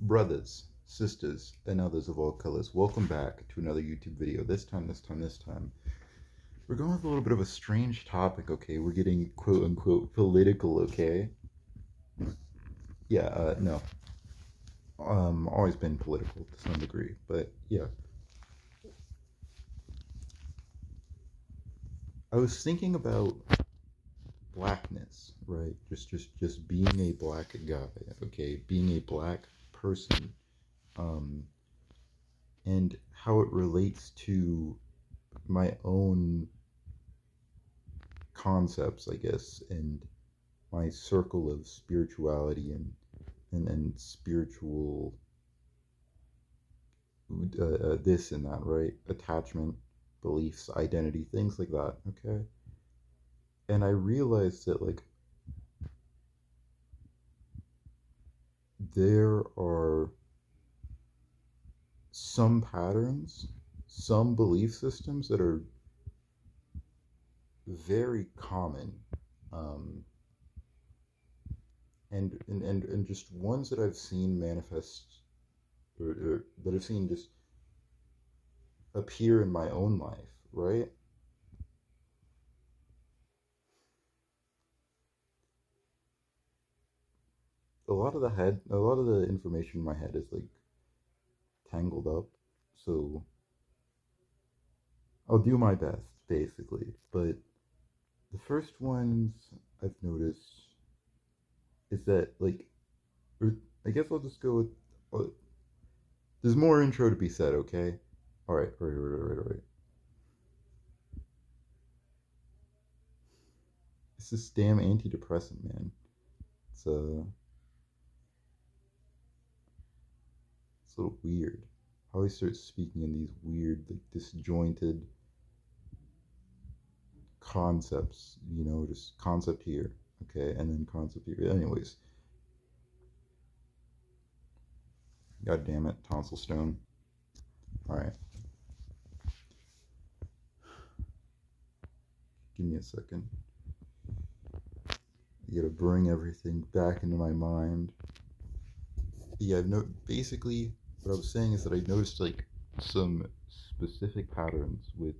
Brothers, sisters, and others of all colors, welcome back to another YouTube video. This time, we're going with a little bit of a strange topic, okay? We're getting quote unquote political, okay? Yeah, no. Always been political to some degree, but yeah. I was thinking about blackness, right? Just being a black guy, okay? Being a black person, um, and how it relates to my own concepts, I guess, and my circle of spirituality and spiritual this and that, right? Attachment, beliefs, identity, things like that. Okay, and I realized that like there are some patterns, some belief systems that are very common, um, and just ones that I've seen manifest or that I've seen just appear in my own life, right? A lot of the information in my head is like tangled up. So I'll do my best, basically. But the first ones I've noticed is that like, or I guess I'll just go with. Uh, there's more intro to be said, okay? All right. It's this damn antidepressant, man. It's it's a little weird. I always start speaking in these weird, like disjointed concepts, just concept here, okay, and then concept here. Anyways, god damn it, tonsil stone. All right, give me a second. I gotta bring everything back into my mind. Yeah, basically what I was saying is that I noticed like some specific patterns with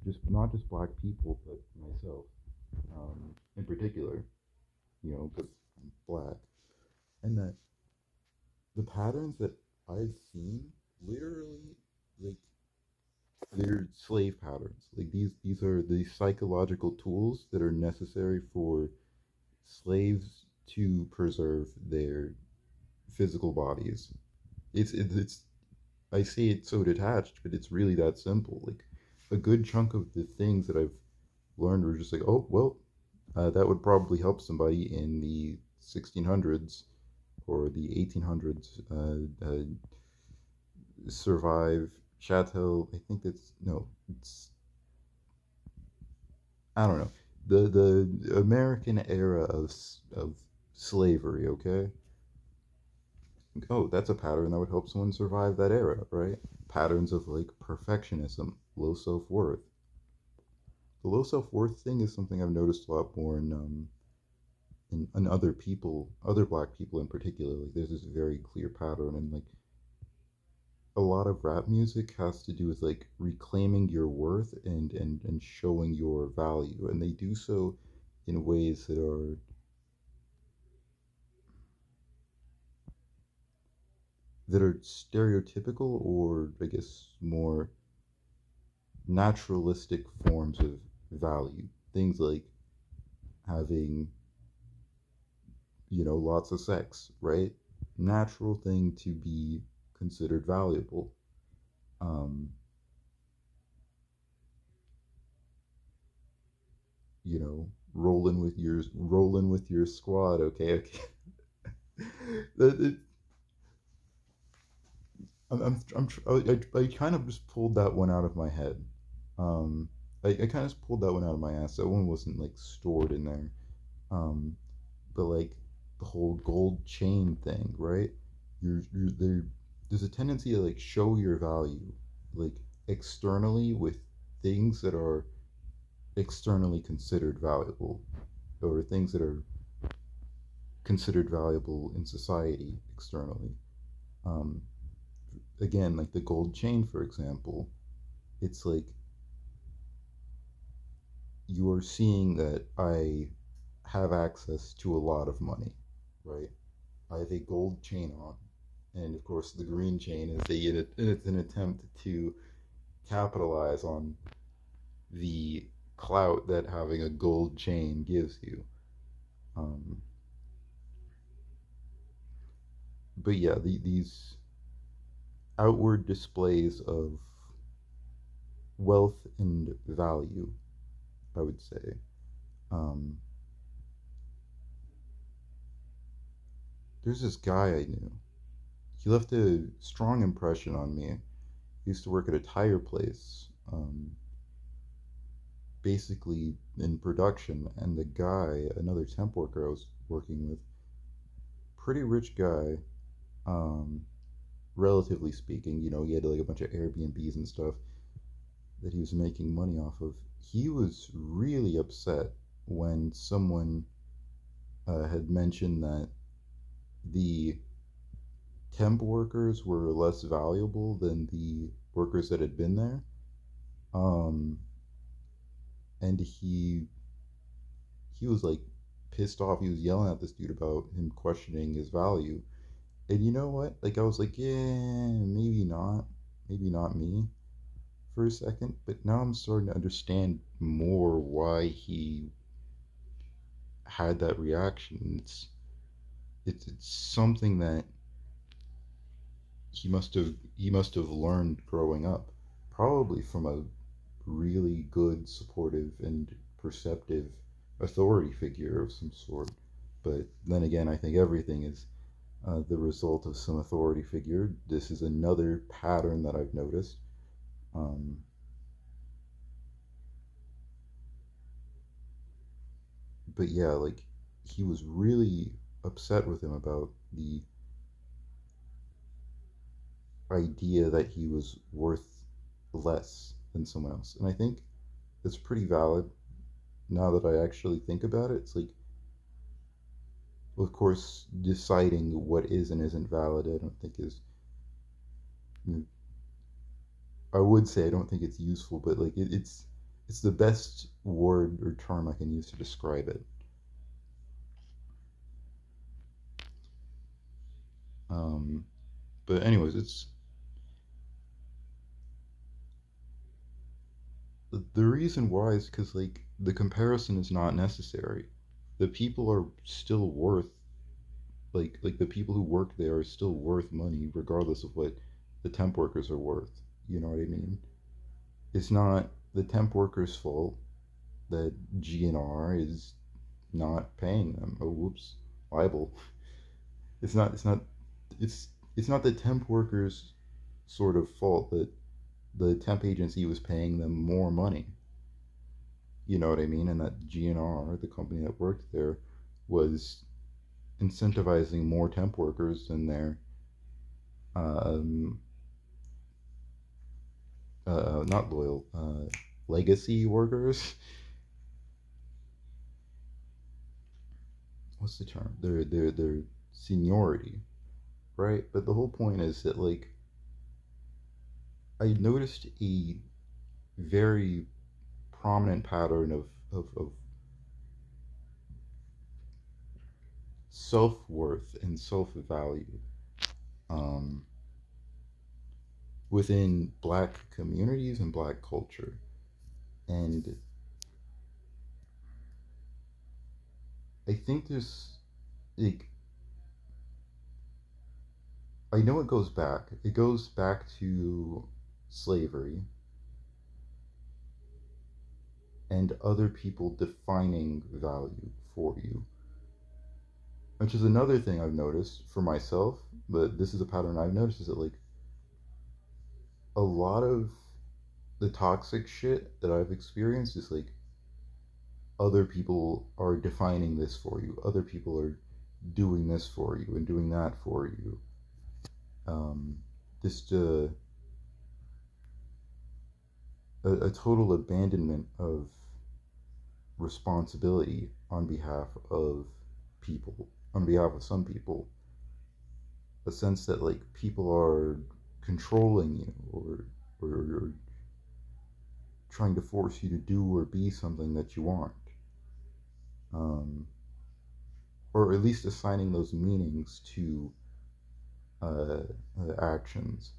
just not just black people, but myself in particular, because I'm black, and that the patterns that I've seen literally like they're slave patterns. Like these are the psychological tools that are necessary for slaves to preserve their physical bodies. It's I say it's so detached, but it's really that simple. Like a good chunk of the things that I've learned were just like, oh well, that would probably help somebody in the 1600s or the 1800s survive Chateau. I think that's no, it's I don't know the American era of slavery. Okay, oh, that's a pattern that would help someone survive that era, right? Patterns of like perfectionism, low self worth. The low self worth thing is something I've noticed a lot more in other people, other black people in particular. Like there's this very clear pattern, and like a lot of rap music has to do with like reclaiming your worth and showing your value, and they do so in ways that are stereotypical or I guess more naturalistic forms of value. Things like having, lots of sex, right? Natural thing to be considered valuable. Um, rolling with your squad, okay, okay. it, I kind of just pulled that one out of my head. I kind of just pulled that one out of my ass. That one wasn't like stored in there. Um, but like the whole gold chain thing, right? You're there. There's a tendency to like show your value, like externally with things that are externally considered valuable, or things that are considered valuable in society externally. Um, Again, like the gold chain, for example, it's like you're seeing that I have access to a lot of money, right? I have a gold chain on. And of course, the green chain is it's an attempt to capitalize on the clout that having a gold chain gives you. Um, but yeah, these outward displays of wealth and value, I would say, um, there's this guy I knew. He left a strong impression on me. He used to work at a tire place, basically in production. And the guy, another temp worker I was working with, pretty rich guy, um, relatively speaking. You know, he had like a bunch of Airbnbs and stuff that he was making money off of. He was really upset when someone had mentioned that the temp workers were less valuable than the workers that had been there. Um, and he was like pissed off. He was yelling at this dude about him questioning his value. And you know what? Like I was like, yeah, maybe not me for a second. But now I'm starting to understand more why he had that reaction. It's something that he must have learned growing up, probably from a really good, supportive, and perceptive authority figure of some sort. But then again, I think everything is the result of some authority figure. This is another pattern that I've noticed. Um, but yeah, like he was really upset with him about the idea that he was worth less than someone else. And I think it's pretty valid now that I actually think about it. It's like, of course, deciding what is and isn't valid, I don't think is. I would say I don't think it's useful, but like it's the best word or term I can use to describe it. Um, but anyways, it's the reason why is because like the comparison is not necessary. The people are still worth like the people who work there are still worth money regardless of what the temp workers are worth. You know what I mean? It's not the temp workers' fault that GNR is not paying them. Oh, whoops, liable. It's not it's not the temp workers' sort of fault that the temp agency was paying them more money. You know what I mean? And that GNR, the company that worked there, was incentivizing more temp workers than their um, not loyal legacy workers. What's the term? Their seniority, right? But the whole point is that like I noticed a very prominent pattern of self worth and self value um, within black communities and black culture. And I think there's like I know it goes back. It goes back to slavery and other people defining value for you, which is another thing I've noticed for myself. But this is a pattern I've noticed is that like a lot of the toxic shit that I've experienced is like other people are defining this for you. Other people are doing this for you and doing that for you. Just a total abandonment of responsibility on behalf of people, on behalf of some people, a sense that like people are controlling you, or trying to force you to do or be something that you aren't, um, or at least assigning those meanings to uh, actions.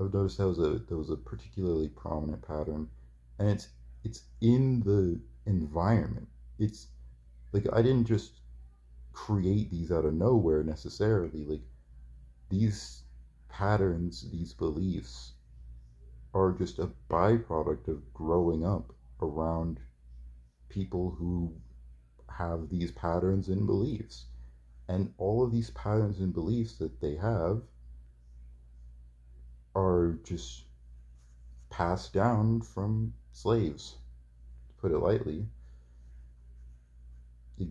I've noticed that was a particularly prominent pattern, and it's in the environment. It's like I didn't just create these out of nowhere necessarily. Like these patterns, these beliefs are just a byproduct of growing up around people who have these patterns and beliefs. And all of these patterns and beliefs that they have are just passed down from slaves, to put it lightly.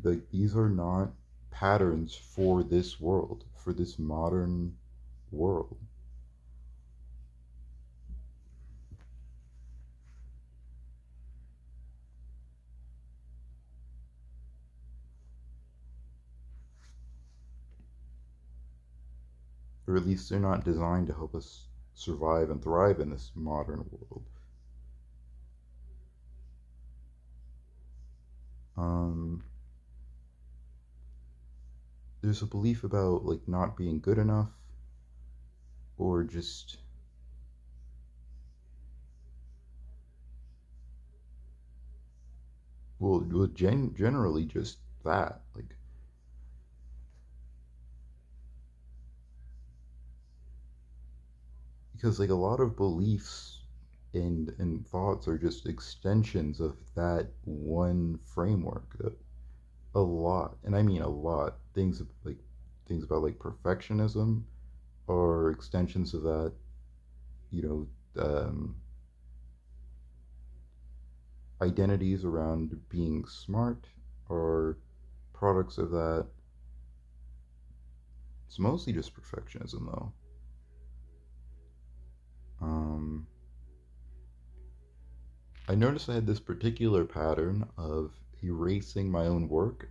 Like these are not patterns for this world, for this modern world. Or at least they're not designed to help us survive and thrive in this modern world. Um, there's a belief about like not being good enough, or just generally just that, like because like a lot of beliefs and thoughts are just extensions of that one framework. A lot, and I mean a lot, things about like perfectionism are extensions of that. You know, identities around being smart are products of that. It's mostly just perfectionism though. um I noticed I had this particular pattern of erasing my own work,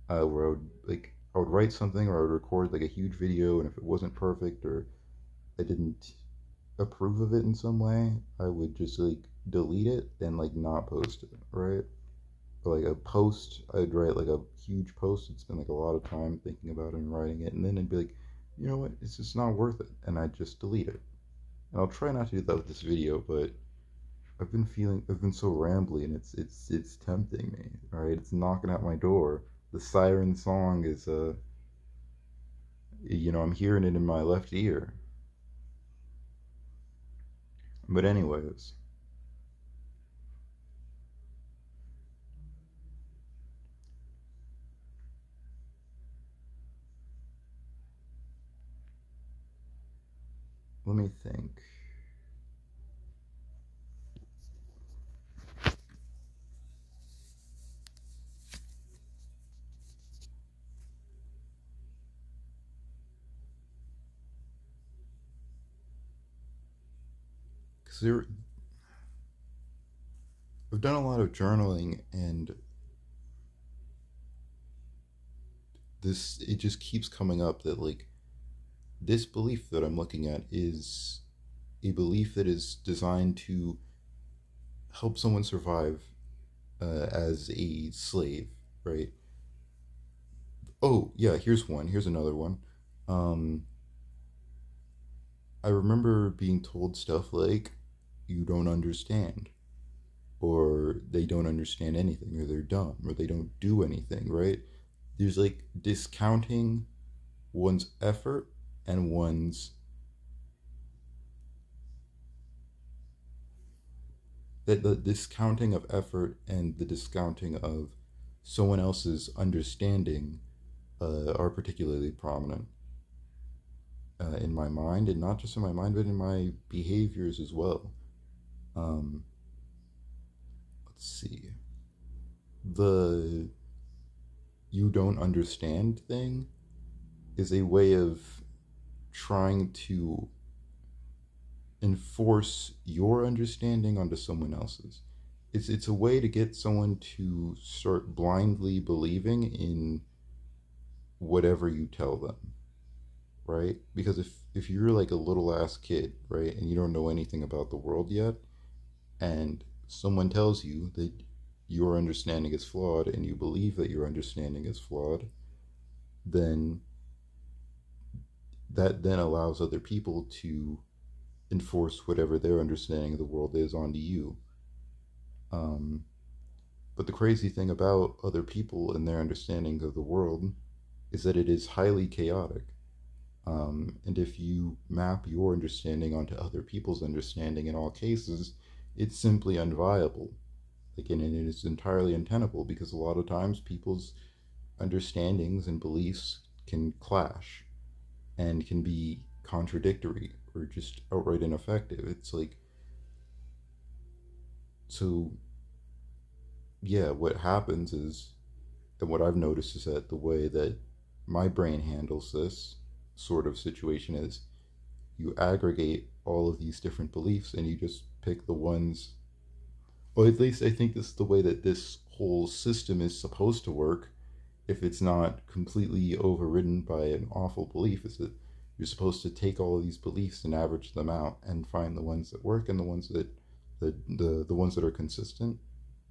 where I would write something, or I would record like a huge video, and if it wasn't perfect, or I didn't approve of it in some way, I would just like delete it and like not post it, right? Or like a post, I'd write like a huge post and spend like a lot of time thinking about it and writing it, and then I'd be like, you know what, it's just not worth it, and I'd just delete it. And I'll try not to do that with this video, but I've been so rambly, and it's tempting me. All right, it's knocking at my door. The siren song is I'm hearing it in my left ear. But anyways, let me think. Because I've done a lot of journaling, and this it just keeps coming up that like this belief that I'm looking at is a belief that is designed to help someone survive as a slave, right? Oh yeah, here's one. Here's another one. Um, I remember being told stuff like, "You don't understand," or "They don't understand anything," or "They're dumb," or "They don't do anything." Right? There's like discounting one's effort and one's that the discounting of effort and the discounting of someone else's understanding are particularly prominent in my mind, and not just in my mind, but in my behaviors as well. Um, let's see. The "you don't understand" thing is a way of trying to enforce your understanding onto someone else's. it's a way to get someone to start blindly believing in whatever you tell them, right? Because if you're like a little ass kid, right, and you don't know anything about the world yet, and someone tells you that your understanding is flawed and you believe that your understanding is flawed, then that then allows other people to enforce whatever their understanding of the world is onto you. Um, but the crazy thing about other people and their understanding of the world is that it is highly chaotic. And if you map your understanding onto other people's understanding in all cases, it's simply unviable. Like, and it is entirely untenable because a lot of times people's understandings and beliefs can clash and can be contradictory or just outright ineffective. It's like, so yeah, what happens is, and what I've noticed is that the way that my brain handles this sort of situation is you aggregate all of these different beliefs and you just pick the ones, or at least I think this is the way that this whole system is supposed to work. If it's not completely overridden by an awful belief, is that you're supposed to take all of these beliefs and average them out and find the ones that work and the ones that the ones that are consistent,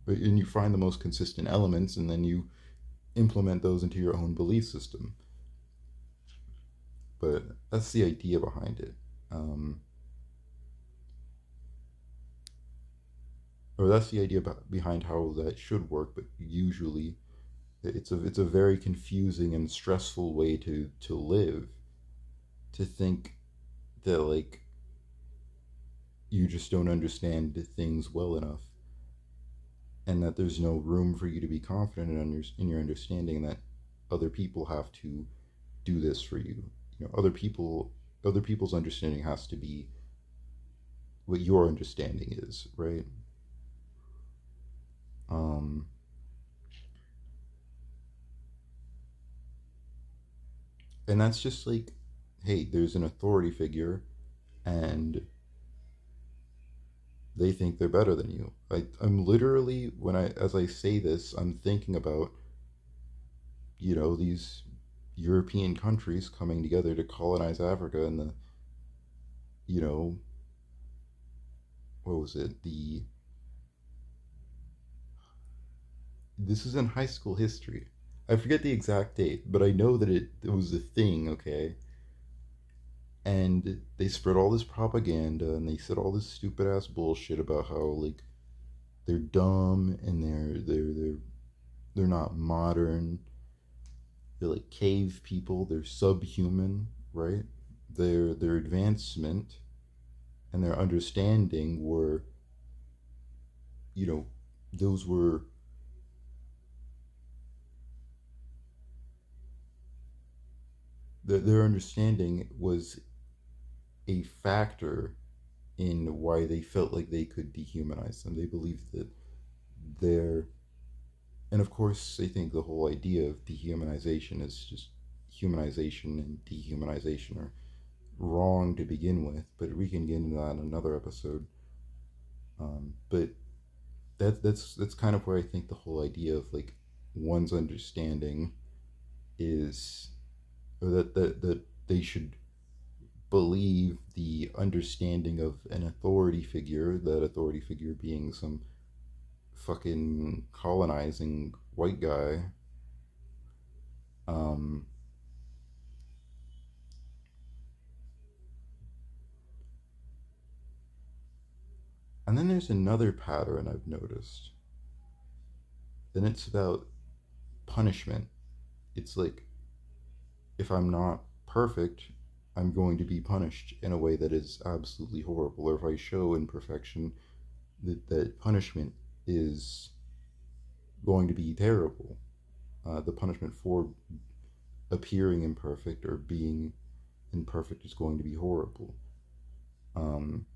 and you find the most consistent elements and then you implement those into your own belief system. But that's the idea behind it. um, or that's the idea behind how that should work, but usually it's a very confusing and stressful way to live, to think that like you just don't understand things well enough, and that there's no room for you to be confident in your understanding, that other people have to do this for you. You know, other people's understanding has to be what your understanding is, right? um and that's just like, hey, there's an authority figure and they think they're better than you. I'm literally, when I as I say this, I'm thinking about, these European countries coming together to colonize Africa in the, you know, what was it? This is in high school history. I forget the exact date, but I know that it was a thing, okay? And they spread all this propaganda and they said all this stupid ass bullshit about how like they're dumb and they're not modern. They're like cave people. They're subhuman, right? Their advancement and their understanding were, you know, those were their understanding was a factor in why they felt like they could dehumanize them. They believed that their, and of course, I think the whole idea of dehumanization is just humanization and dehumanization are wrong to begin with, but we can get into that in another episode. But that's kind of where I think the whole idea of like one's understanding is, or that they should believe the understanding of an authority figure, that authority figure being some fucking colonizing white guy. Um, and then there's another pattern I've noticed. Then it's about punishment. It's like, if I'm not perfect, I'm going to be punished in a way that is absolutely horrible. Or if I show imperfection, that punishment is going to be terrible. The punishment for appearing imperfect or being imperfect is going to be horrible. Um,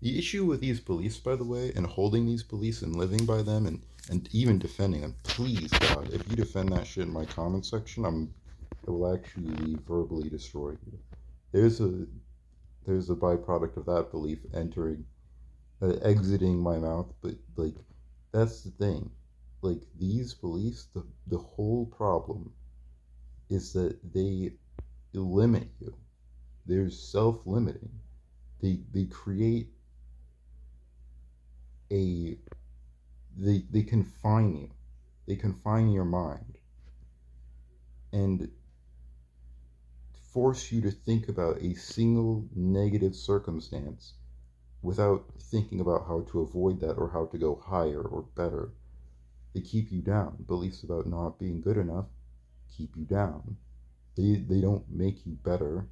the issue with these beliefs, by the way, and holding these beliefs and living by them and even defending them, please, God, if you defend that shit in my comment section, I will actually verbally destroy you. There's a byproduct of that belief entering exiting my mouth, but like that's the thing. Like these beliefs, the whole problem is that they limit you. They're self-limiting. They create a they confine you. They confine your mind and force you to think about a single negative circumstance without thinking about how to avoid that or how to go higher or better. They keep you down. Beliefs about not being good enough keep you down. They don't make you better.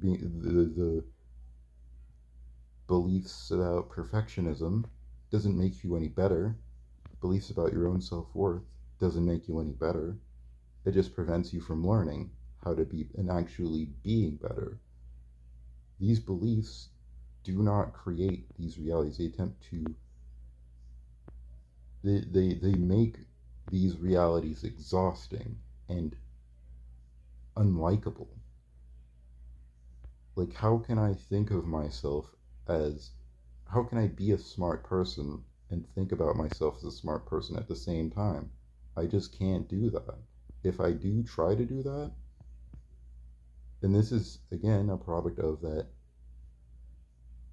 The beliefs about perfectionism doesn't make you any better. Beliefs about your own self-worth doesn't make you any better. It just prevents you from learning how to be and actually being better. These beliefs do not create these realities. They attempt to they make these realities exhausting and unlikable. Like how can I think of myself as how can I be a smart person and think about myself as a smart person at the same time? I just can't do that. If I do try to do that, and this is again a product of that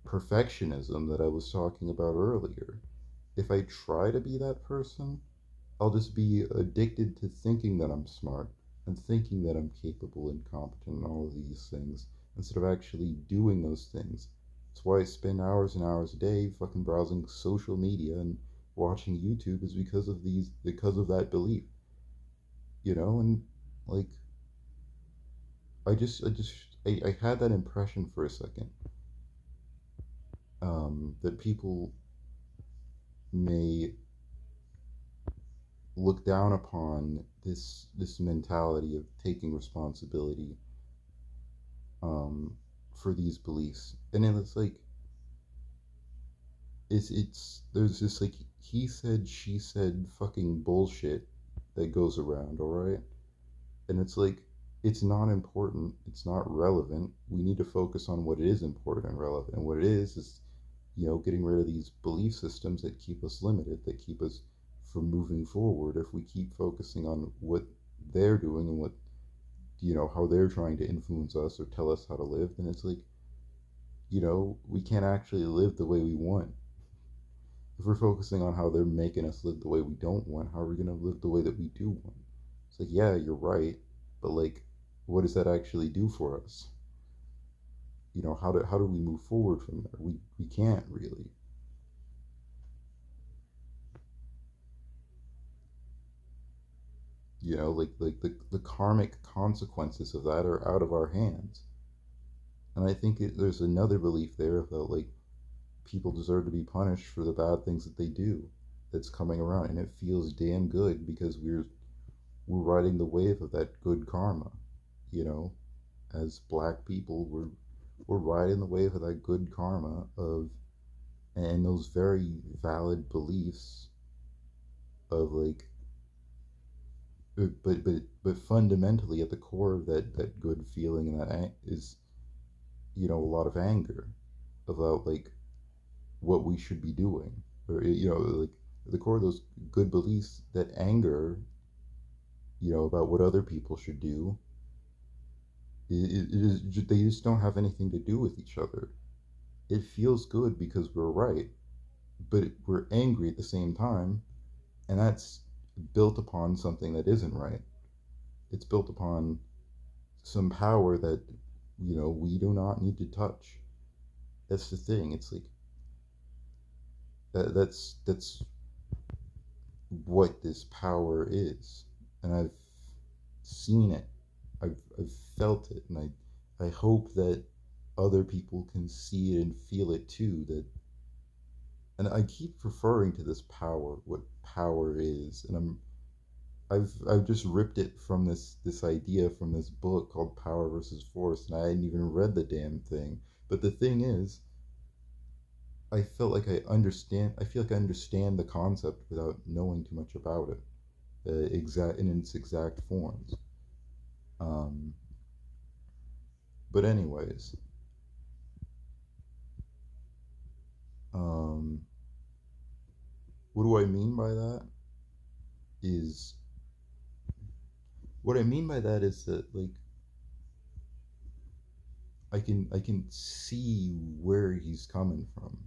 perfectionism that I was talking about earlier. If I try to be that person, I'll just be addicted to thinking that I'm smart and thinking that I'm capable and competent and all of these things instead of actually doing those things. That's why I spend hours and hours a day fucking browsing social media and watching YouTube is because of that belief, and like I had that impression for a second, that people may look down upon this mentality of taking responsibility, um, for these beliefs, and then it's like it's there's this like he said she said fucking bullshit that goes around, all right, and it's like it's not important, it's not relevant. We need to focus on what is important and relevant, and what it is getting rid of these belief systems that keep us limited, that keep us from moving forward. If we keep focusing on what they're doing and what how they're trying to influence us or tell us how to live, then it's like we can't actually live the way we want. If we're focusing on how they're making us live the way we don't want, how are we going to live the way that we do want? It's like, yeah, you're right, but like, what does that actually do for us? How do we move forward from there? We can't really. Like the karmic consequences of that are out of our hands. And I think there's another belief there about like people deserve to be punished for the bad things that they do that's coming around, and it feels damn good because we're riding the wave of that good karma, you know as black people, we're riding the wave of that good karma of and those very valid beliefs of like but fundamentally at the core of that good feeling and is a lot of anger about like what we should be doing, or like at the core of those good beliefs, that anger about what other people should do, they just don't have anything to do with each other. It feels good because we're right, but we're angry at the same time, and that's built upon something that isn't right. It's built upon some power that we do not need to touch. That's the thing. It's like that's what this power is, and I've seen it. I've felt it, and I hope that other people can see it and feel it too. And I keep referring to this power, what power is, and I've just ripped it from this idea from this book called Power versus Force, and I hadn't even read the damn thing. But the thing is, I felt like I understand. I feel like I understand the concept without knowing too much about it, exact in its exact forms. Um, but anyways, Um, what do I mean by that? Is what I mean by that is that like I can see where he's coming from.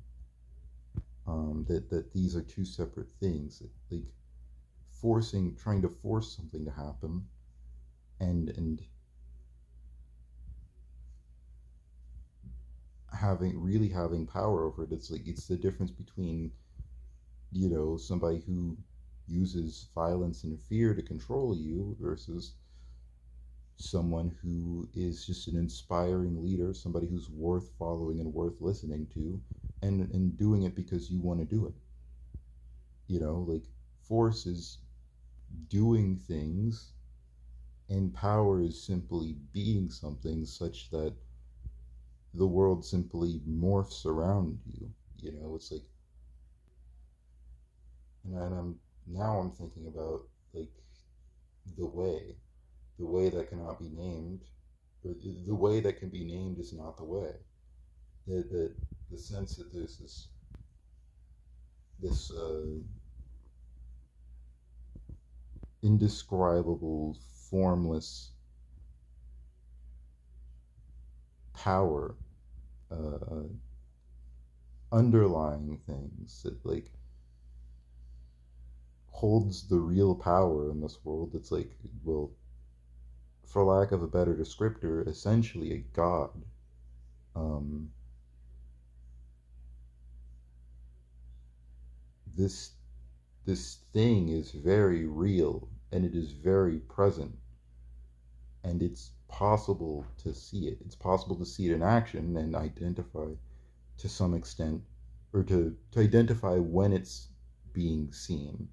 That these are two separate things. Like trying to force something to happen, and having power over it. It's like it's the difference between somebody who uses violence and fear to control you versus someone who is just an inspiring leader, somebody who's worth following and worth listening to, and doing it because you want to do it. Like force is doing things, and power is simply being something such that the world simply morphs around you. It's like, and I'm thinking about like the way, the way that cannot be named, or the way that can be named is not the way. The sense that there's this indescribable, formless power uh, underlying things that like holds the real power in this world. It's like, well, for lack of a better descriptor, essentially a god. Um, this this thing is very real and it is very present, and it's possible to see it. It's possible to see it in action and identify to some extent, or to identify when it's being seen,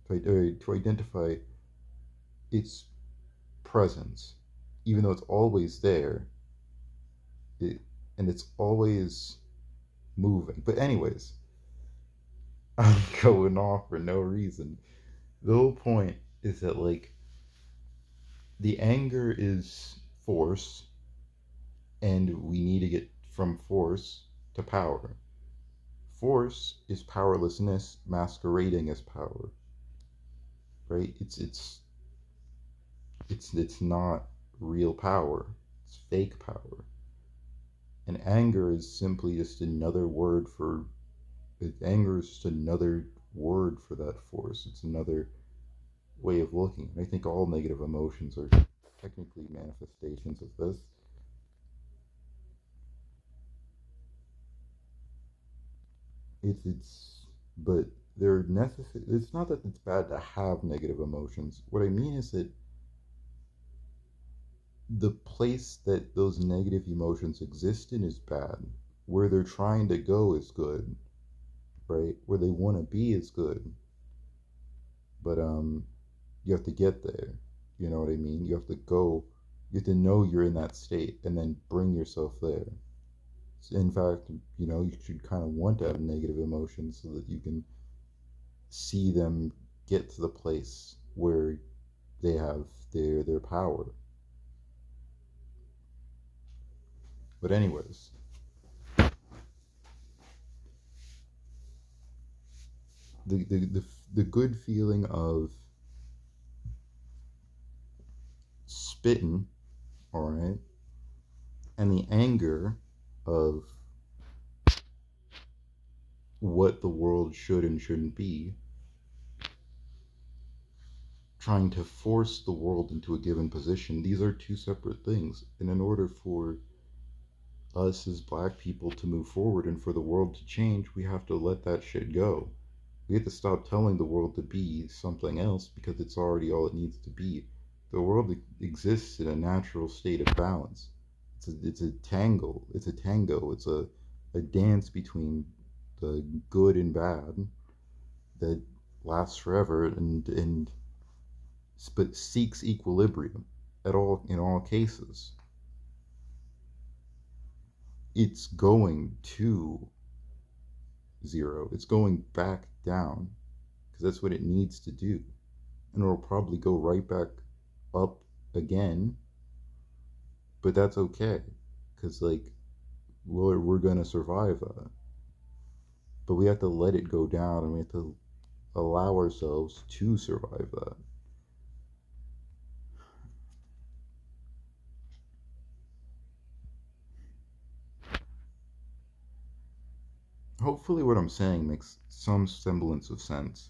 to identify its presence, even though it's always there, it, and it's always moving. But anyways, I'm going off for no reason. The whole point is that like the anger is force, and we need to get from force to power. Force is powerlessness masquerading as power, right? It's not real power. It's fake power. And anger is simply just another word for anger is just another word for that force. It's another way of looking. I think all negative emotions are technically manifestations of this. It's but they're necessary. It's not that it's bad to have negative emotions. What I mean is that the place that those negative emotions exist in is bad. Where they're trying to go is good, right? Where they want to be is good. But you have to get there. You know what I mean? You have to go. You have to know you're in that state and then bring yourself there. In fact, you should kind of want to have negative emotions so that you can see them get to the place where they have their power. But anyways, the good feeling of spitting, all right, and the anger of what the world should and shouldn't be, trying to force the world into a given position, these are two separate things. And in order for us as black people to move forward and for the world to change, we have to let that shit go. We have to stop telling the world to be something else because it's already all it needs to be. The world exists in a natural state of balance. It's a tangle. It's a tango. It's a dance between the good and bad that lasts forever and but seeks equilibrium at all in all cases. It's going to zero. It's going back down because that's what it needs to do. And it'll probably go right back up again, but that's okay because like we're gonna survive that. but we have to let it go down and we have to allow ourselves to survive that. Hopefully, what I'm saying makes some semblance of sense.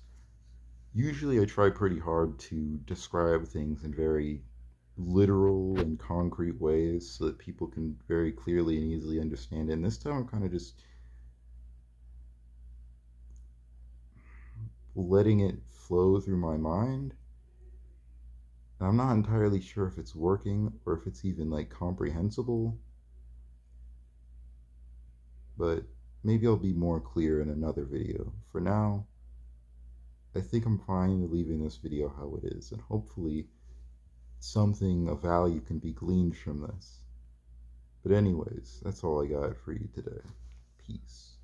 Usually, I try pretty hard to describe things in very literal and concrete ways so that people can very clearly and easily understand it. And this time, I'm kind of just letting it flow through my mind. And I'm not entirely sure if it's working or if it's even like comprehensible, but maybe I'll be more clear in another video. For now, I think I'm fine leaving this video how it is, and hopefully something of value can be gleaned from this. But anyways, that's all I got for you today. Peace.